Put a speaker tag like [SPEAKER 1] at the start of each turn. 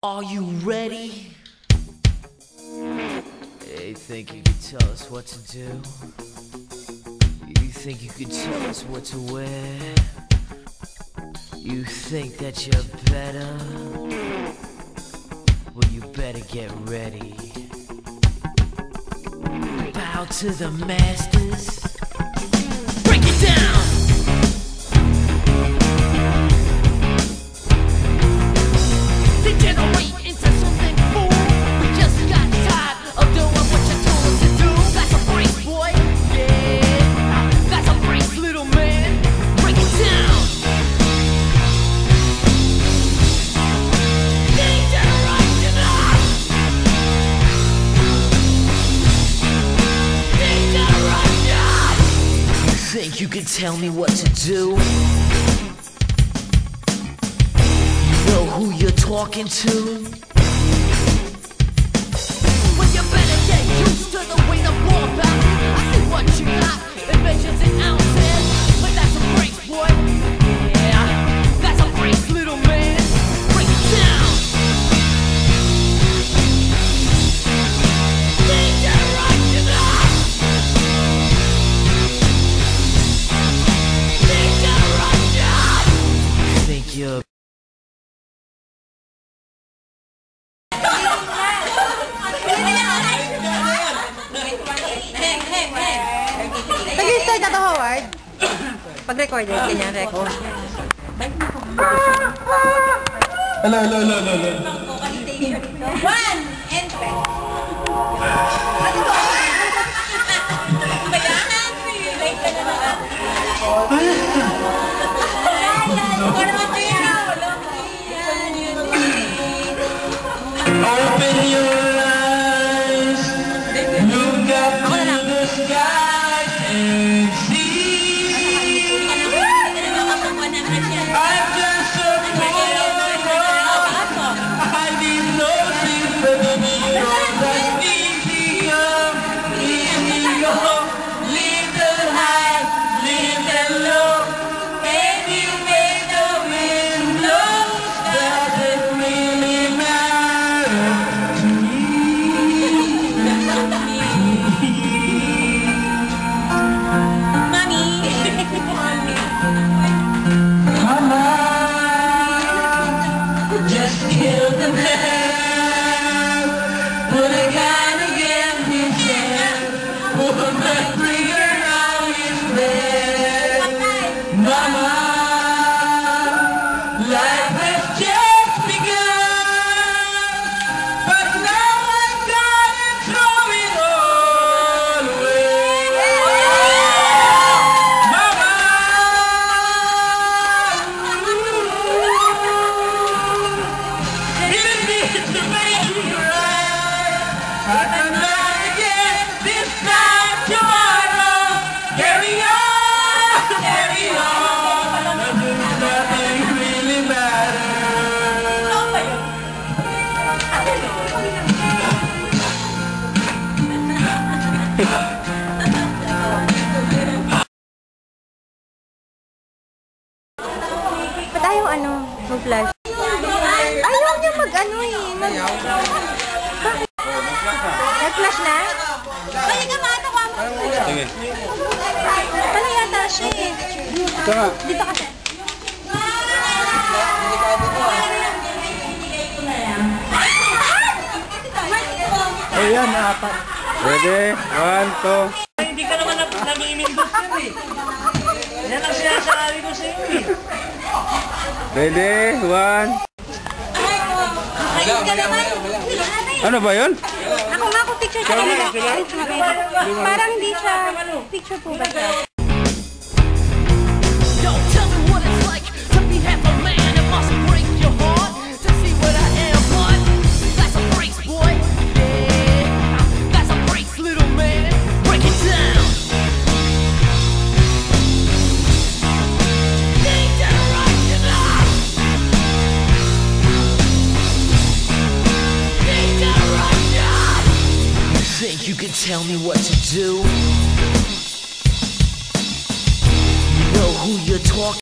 [SPEAKER 1] Are you ready? Hey, think you could tell us what to do? You think you could tell us what to wear? You think that you're better? Well, you better get ready. Bow to the masters. Break it down! Degenerate into something fool. We just got tired of doing what you told us to do. That's a brace, boy. Yeah, that's a brace, little man. Break it down. Degeneration up. Degeneration. You think you can tell me what to do? Know who you're talking to? Well, you better get used to the way the ball bounces. I see what you got in measures and ounces, but that's a brace, boy. Yeah, that's a brace, little man. Break it down. Degeneration up. Degeneration. Think you're
[SPEAKER 2] Nag-start na to, Howard? Pag-recorded, ganyan, record.
[SPEAKER 3] Hello.
[SPEAKER 2] 1 and press.
[SPEAKER 3] Open your eyes, look up to the sky and see. I'm just a boy on the road. I need no sympathy, that's easy go, live the high, live the low, and you make the wind blow. Doesn't really matter. Come on, just kill the man. Put a gun against his head. Put the trigger on his head. Mama, life has just begun, but now I gotta throw it all away. Mama, you need to make me right. I can lie again this time tomorrow. Carry on, carry on. Nothing really
[SPEAKER 2] Ba't ayaw mag-flash? Ayaw niya mag-ano eh. Bakit? Nag-flash na? Balik ka mata ko ako.
[SPEAKER 3] Sige.
[SPEAKER 2] Pala yata siya eh.
[SPEAKER 3] Ito nga.
[SPEAKER 2] Dito kasi.
[SPEAKER 3] Ayan, apat. Ready? 1, 2.
[SPEAKER 4] Hindi ka naman nag-i-inbox yun eh. Yan ang sinasabi ko sa iyo eh.
[SPEAKER 3] Ready? 1.
[SPEAKER 2] Ayun ka naman.
[SPEAKER 3] Ano ba yun?
[SPEAKER 2] Ako nga ako picture siya. Parang hindi siya. Picture po ba siya?
[SPEAKER 1] Yo, tell me what it's like to be half a man. It must break your heart to see what I am, but that's a brace, boy. Yeah, that's a brace, little man. Break it down. Degeneration up. Degeneration. You think you can tell me what to do? You know who you're talking